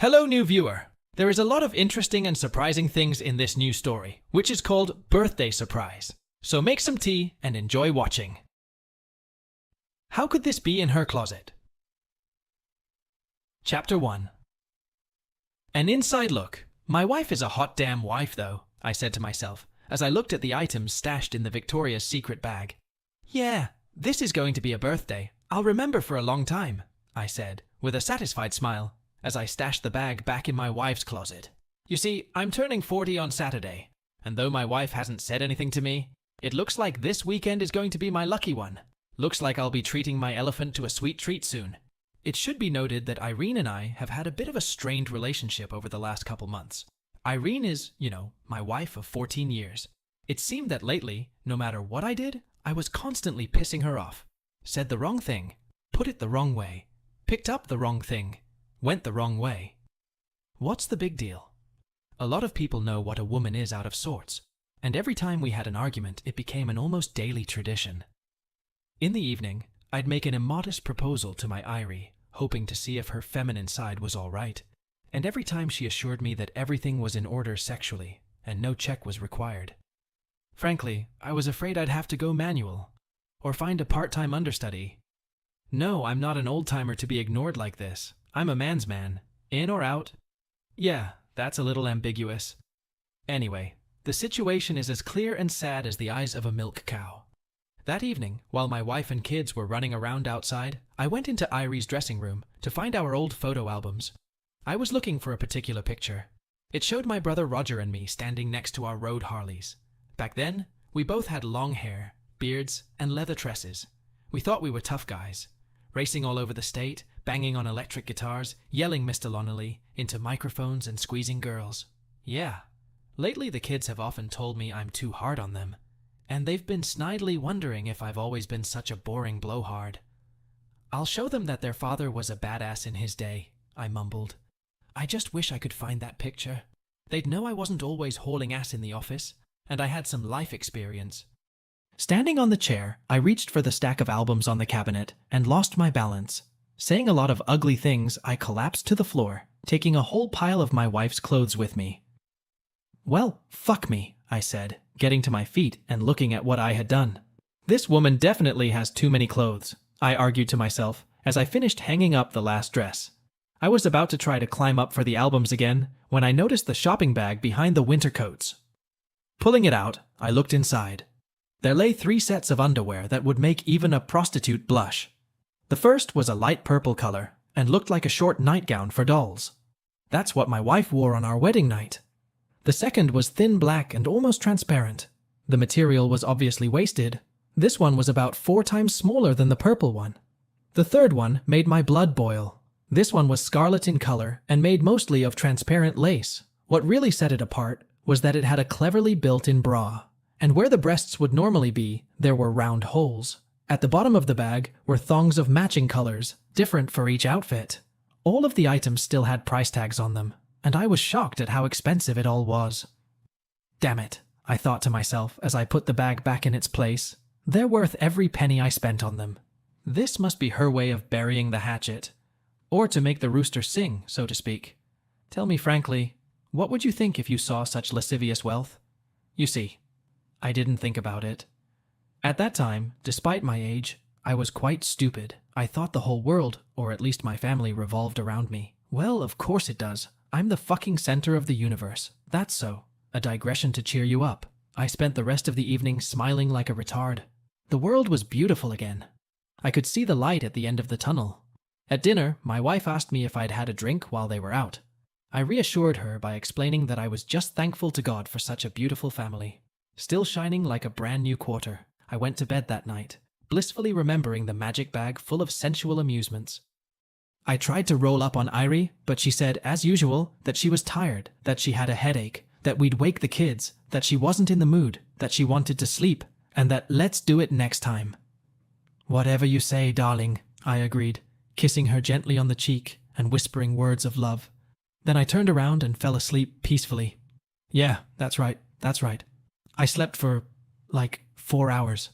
Hello, new viewer. There is a lot of interesting and surprising things in this new story, which is called Birthday Surprise. So make some tea and enjoy watching. How could this be in her closet? Chapter 1. An inside look. My wife is a hot damn wife though, I said to myself, as I looked at the items stashed in the Victoria's Secret bag. Yeah, this is going to be a birthday I'll remember for a long time, I said, with a satisfied smile, as I stashed the bag back in my wife's closet. You see, I'm turning 40 on Saturday, and though my wife hasn't said anything to me, it looks like this weekend is going to be my lucky one. Looks like I'll be treating my elephant to a sweet treat soon. It should be noted that Irene and I have had a bit of a strained relationship over the last couple months. Irene is, my wife of 14 years. It seemed that lately, no matter what I did, I was constantly pissing her off. Said the wrong thing, put it the wrong way, picked up the wrong thing, went the wrong way. What's the big deal? A lot of people know what a woman is out of sorts, and every time we had an argument, it became an almost daily tradition. In the evening, I'd make an immodest proposal to my Irie, hoping to see if her feminine side was all right, and every time she assured me that everything was in order sexually, and no check was required. Frankly, I was afraid I'd have to go manual, or find a part-time understudy. No, I'm not an old-timer to be ignored like this. I'm a man's man. In or out? Yeah, that's a little ambiguous. Anyway, the situation is as clear and sad as the eyes of a milk cow. That evening, while my wife and kids were running around outside, I went into Irie's dressing room to find our old photo albums. I was looking for a particular picture. It showed my brother Roger and me standing next to our road Harleys. Back then, we both had long hair, beards, and leather tresses. We thought we were tough guys, racing all over the state, banging on electric guitars, yelling Mr. Lonely into microphones and squeezing girls. Yeah, lately the kids have often told me I'm too hard on them, and they've been snidely wondering if I've always been such a boring blowhard. I'll show them that their father was a badass in his day, I mumbled. I just wish I could find that picture. They'd know I wasn't always hauling ass in the office, and I had some life experience. Standing on the chair, I reached for the stack of albums on the cabinet and lost my balance. Saying a lot of ugly things, I collapsed to the floor, taking a whole pile of my wife's clothes with me. Well, fuck me, I said, getting to my feet and looking at what I had done. This woman definitely has too many clothes, I argued to myself as I finished hanging up the last dress. I was about to try to climb up for the albums again when I noticed the shopping bag behind the winter coats. Pulling it out, I looked inside. There lay 3 sets of underwear that would make even a prostitute blush. The first was a light purple color and looked like a short nightgown for dolls. That's what my wife wore on our wedding night. The second was thin black and almost transparent. The material was obviously wasted. This one was about 4 times smaller than the purple one. The third one made my blood boil. This one was scarlet in color and made mostly of transparent lace. What really set it apart was that it had a cleverly built-in bra, and where the breasts would normally be, there were round holes. At the bottom of the bag were thongs of matching colors, different for each outfit. All of the items still had price tags on them, and I was shocked at how expensive it all was. Damn it, I thought to myself as I put the bag back in its place. They're worth every penny I spent on them. This must be her way of burying the hatchet, or to make the rooster sing, so to speak. Tell me frankly, what would you think if you saw such lascivious wealth? You see, I didn't think about it. At that time, despite my age, I was quite stupid. I thought the whole world, or at least my family, revolved around me. Well, of course it does. I'm the fucking center of the universe. That's so. A digression to cheer you up. I spent the rest of the evening smiling like a retard. The world was beautiful again. I could see the light at the end of the tunnel. At dinner, my wife asked me if I'd had a drink while they were out. I reassured her by explaining that I was just thankful to God for such a beautiful family. Still shining like a brand new quarter, I went to bed that night, blissfully remembering the magic bag full of sensual amusements. I tried to roll up on Irie, but she said, as usual, that she was tired, that she had a headache, that we'd wake the kids, that she wasn't in the mood, that she wanted to sleep, and that let's do it next time. Whatever you say, darling, I agreed, kissing her gently on the cheek and whispering words of love. Then I turned around and fell asleep peacefully. Yeah, that's right. I slept for, 4 hours.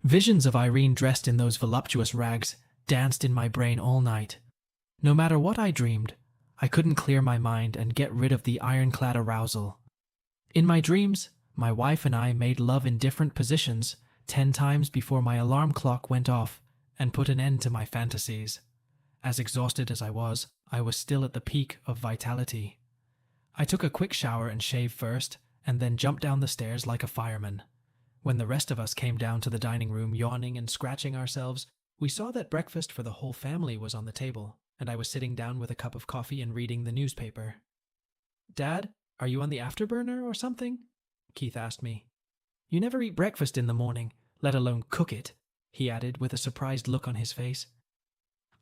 Visions of Irene dressed in those voluptuous rags danced in my brain all night. No matter what I dreamed, I couldn't clear my mind and get rid of the ironclad arousal. In my dreams, my wife and I made love in different positions 10 times before my alarm clock went off and put an end to my fantasies. As exhausted as I was still at the peak of vitality. I took a quick shower and shaved first, and then jumped down the stairs like a fireman. When the rest of us came down to the dining room yawning and scratching ourselves, we saw that breakfast for the whole family was on the table, and I was sitting down with a cup of coffee and reading the newspaper. "Dad, are you on the afterburner or something?" Keith asked me. "You never eat breakfast in the morning, let alone cook it," he added with a surprised look on his face.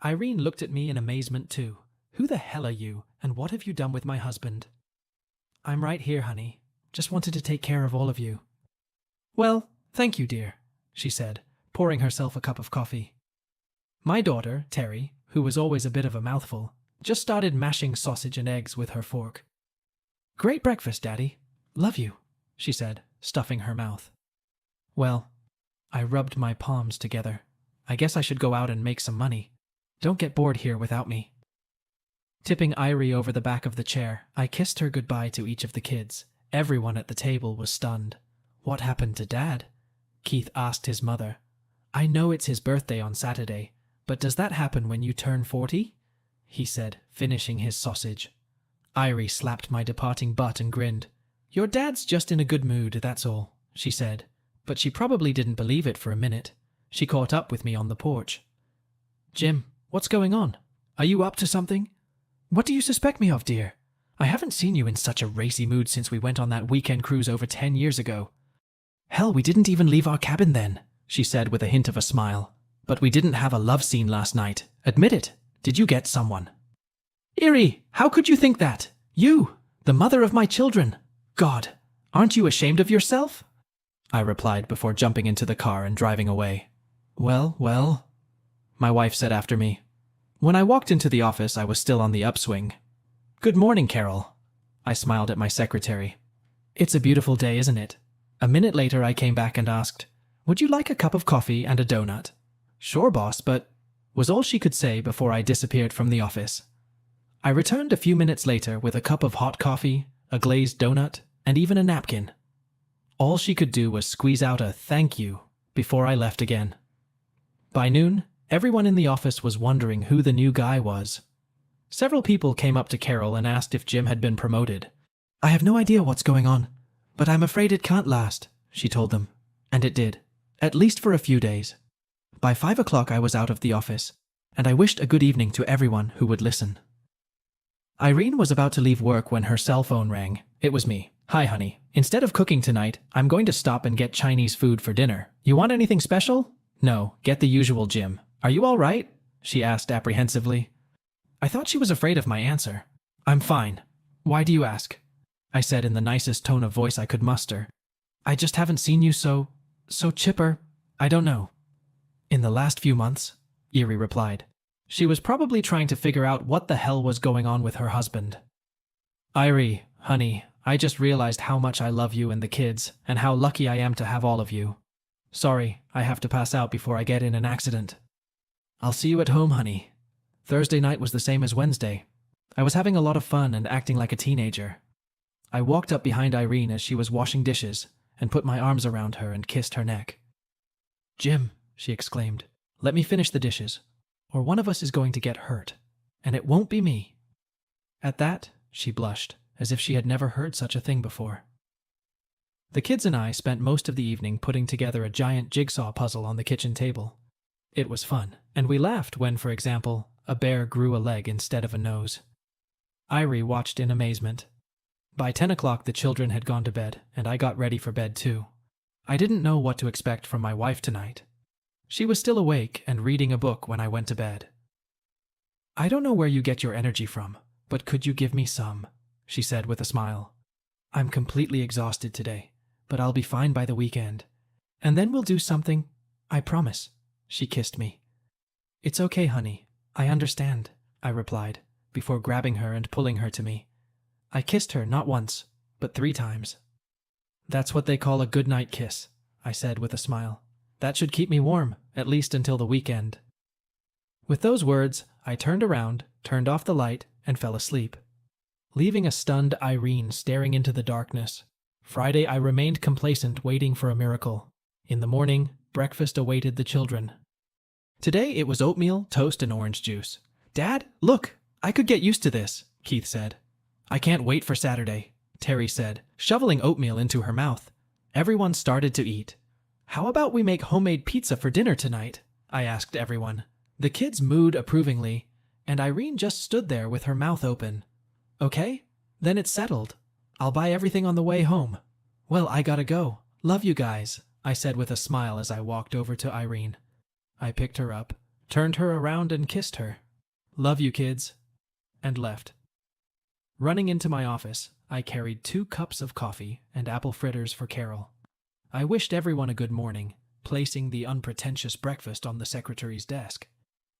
Irene looked at me in amazement too. "Who the hell are you, and what have you done with my husband?" "I'm right here, honey. Just wanted to take care of all of you." "Well, thank you, dear," she said, pouring herself a cup of coffee. My daughter, Terry, who was always a bit of a mouthful, just started mashing sausage and eggs with her fork. "Great breakfast, Daddy. Love you," she said, stuffing her mouth. Well, I rubbed my palms together. I guess I should go out and make some money. Don't get bored here without me. Tipping Irie over the back of the chair, I kissed her goodbye to each of the kids. Everyone at the table was stunned. "What happened to Dad?" Keith asked his mother. "I know it's his birthday on Saturday, but does that happen when you turn 40? He said, finishing his sausage. Irie slapped my departing butt and grinned. "Your dad's just in a good mood, that's all," she said. But she probably didn't believe it for a minute. She caught up with me on the porch. "Jim, what's going on? Are you up to something? What do you suspect me of, dear? I haven't seen you in such a racy mood since we went on that weekend cruise over 10 years ago." "Hell, we didn't even leave our cabin then," she said with a hint of a smile. "But we didn't have a love scene last night. Admit it. Did you get someone?" "Irie, how could you think that? You, the mother of my children. God, aren't you ashamed of yourself?" I replied before jumping into the car and driving away. Well, my wife said after me. When I walked into the office, I was still on the upswing. "Good morning, Carol." I smiled at my secretary. "It's a beautiful day, isn't it?" A minute later, I came back and asked, "Would you like a cup of coffee and a donut?" "Sure, boss, but," was all she could say before I disappeared from the office. I returned a few minutes later with a cup of hot coffee, a glazed donut, and even a napkin. All she could do was squeeze out a "thank you" before I left again. By noon, everyone in the office was wondering who the new guy was. Several people came up to Carol and asked if Jim had been promoted. "I have no idea what's going on, but I'm afraid it can't last," she told them. And it did, at least for a few days. By 5 o'clock I was out of the office, and I wished a good evening to everyone who would listen. Irene was about to leave work when her cell phone rang. It was me. "Hi, honey. Instead of cooking tonight, I'm going to stop and get Chinese food for dinner. You want anything special?" "No, get the usual, Jim. Are you all right?" she asked apprehensively. I thought she was afraid of my answer. "I'm fine. Why do you ask?" I said in the nicest tone of voice I could muster. "I just haven't seen you so chipper. I don't know." "In the last few months," Irie replied. She was probably trying to figure out what the hell was going on with her husband. "Irie, honey, I just realized how much I love you and the kids, and how lucky I am to have all of you. Sorry, I have to pass out before I get in an accident. I'll see you at home, honey." Thursday night was the same as Wednesday. I was having a lot of fun and acting like a teenager. I walked up behind Irene as she was washing dishes and put my arms around her and kissed her neck. "Jim," she exclaimed, "let me finish the dishes, or one of us is going to get hurt, and it won't be me." At that, she blushed, as if she had never heard such a thing before. The kids and I spent most of the evening putting together a giant jigsaw puzzle on the kitchen table. It was fun, and we laughed when, for example, a bear grew a leg instead of a nose. Irie watched in amazement. By 10 o'clock the children had gone to bed, and I got ready for bed too. I didn't know what to expect from my wife tonight. She was still awake and reading a book when I went to bed. "I don't know where you get your energy from, but could you give me some?" she said with a smile. "I'm completely exhausted today, but I'll be fine by the weekend. And then we'll do something, I promise." She kissed me. "It's okay, honey. I understand," I replied, before grabbing her and pulling her to me. I kissed her not once, but 3 times. "That's what they call a goodnight kiss," I said with a smile. "That should keep me warm, at least until the weekend." With those words, I turned around, turned off the light, and fell asleep, leaving a stunned Irene staring into the darkness. Friday, I remained complacent, waiting for a miracle. In the morning, breakfast awaited the children. Today it was oatmeal, toast, and orange juice. "Dad, look, I could get used to this," Keith said. "I can't wait for Saturday," Terry said, shoveling oatmeal into her mouth. Everyone started to eat. "How about we make homemade pizza for dinner tonight?" I asked everyone. The kids mooed approvingly, and Irene just stood there with her mouth open. "Okay, then it's settled. I'll buy everything on the way home." "Well, I gotta go. Love you guys," I said with a smile as I walked over to Irene. I picked her up, turned her around and kissed her. "Love you, kids," and left. Running into my office, I carried 2 cups of coffee and apple fritters for Carol. I wished everyone a good morning, placing the unpretentious breakfast on the secretary's desk.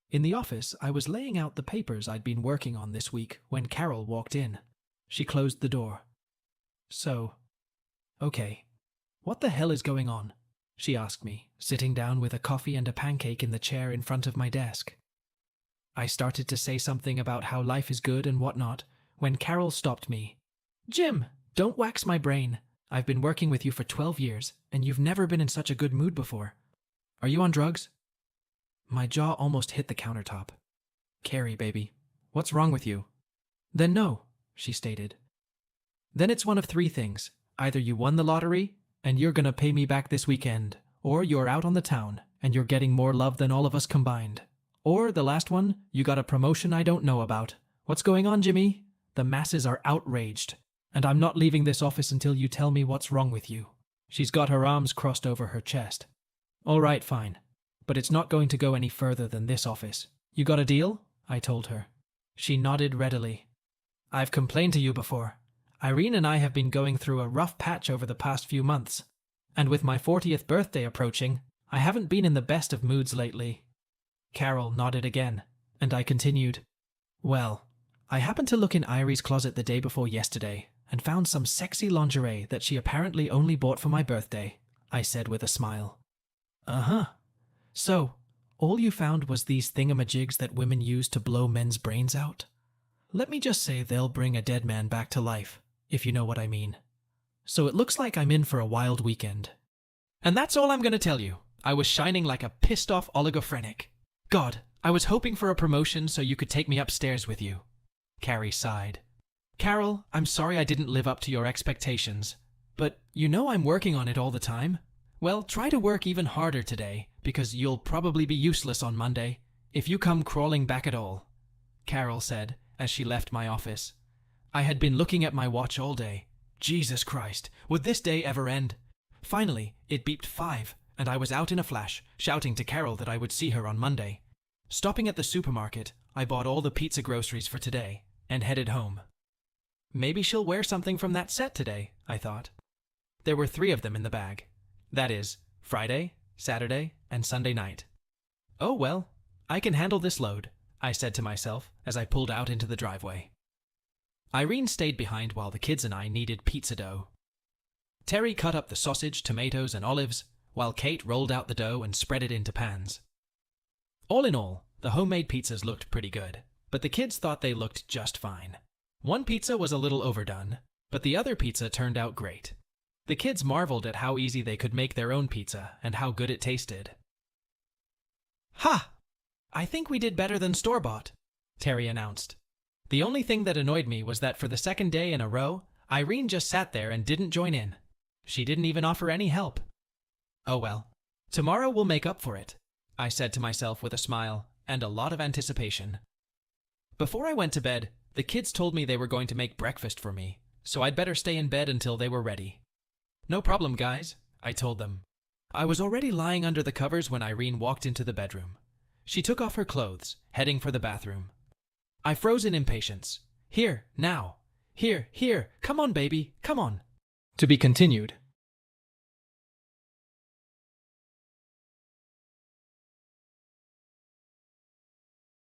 In the office, I was laying out the papers I'd been working on this week when Carol walked in. She closed the door. Okay, what the hell is going on?" she asked me, sitting down with a coffee and a pancake in the chair in front of my desk. I started to say something about how life is good and whatnot, when Carol stopped me. "Jim, don't wax my brain. I've been working with you for 12 years, and you've never been in such a good mood before. Are you on drugs?" My jaw almost hit the countertop. "Carrie, baby, what's wrong with you?" "Then no," she stated. "Then it's one of 3 things. Either you won the lottery, and you're gonna pay me back this weekend, or you're out on the town, and you're getting more love than all of us combined. Or, the last one, you got a promotion I don't know about. What's going on, Jimmy? The masses are outraged, and I'm not leaving this office until you tell me what's wrong with you." She's got her arms crossed over her chest. "All right, fine. But it's not going to go any further than this office. You got a deal?" I told her. She nodded readily. "I've complained to you before. Irene and I have been going through a rough patch over the past few months, and with my 40th birthday approaching, I haven't been in the best of moods lately." Carol nodded again, and I continued. "Well, I happened to look in Irie's closet the day before yesterday and found some sexy lingerie that she apparently only bought for my birthday," I said with a smile. "Uh-huh. So, all you found was these thingamajigs that women use to blow men's brains out? Let me just say they'll bring a dead man back to life, if you know what I mean. So it looks like I'm in for a wild weekend." And that's all I'm going to tell you. I was shining like a pissed-off oligophrenic. God, I was hoping for a promotion so you could take me upstairs with you. Carrie sighed. "Carol, I'm sorry I didn't live up to your expectations. But you know I'm working on it all the time. Well, try to work even harder today, because you'll probably be useless on Monday, if you come crawling back at all," Carol said as she left my office. I had been looking at my watch all day. Jesus Christ, would this day ever end? Finally, it beeped 5, and I was out in a flash, shouting to Carol that I would see her on Monday. Stopping at the supermarket, I bought all the pizza groceries for today, and headed home. Maybe she'll wear something from that set today, I thought. There were 3 of them in the bag. That is, Friday, Saturday, and Sunday night. "Oh well, I can handle this load," I said to myself as I pulled out into the driveway. Irene stayed behind while the kids and I kneaded pizza dough. Terry cut up the sausage, tomatoes, and olives, while Kate rolled out the dough and spread it into pans. All in all, the homemade pizzas looked pretty good, but the kids thought they looked just fine. One pizza was a little overdone, but the other pizza turned out great. The kids marveled at how easy they could make their own pizza and how good it tasted. "Ha! I think we did better than store-bought," Terry announced. The only thing that annoyed me was that for the second day in a row, Irene just sat there and didn't join in. She didn't even offer any help. "Oh well, tomorrow we'll make up for it," I said to myself with a smile and a lot of anticipation. Before I went to bed, the kids told me they were going to make breakfast for me, so I'd better stay in bed until they were ready. "No problem, guys," I told them. I was already lying under the covers when Irene walked into the bedroom. She took off her clothes, heading for the bathroom. I froze in impatience. "Here, now. Here, come on, baby, come on." To be continued.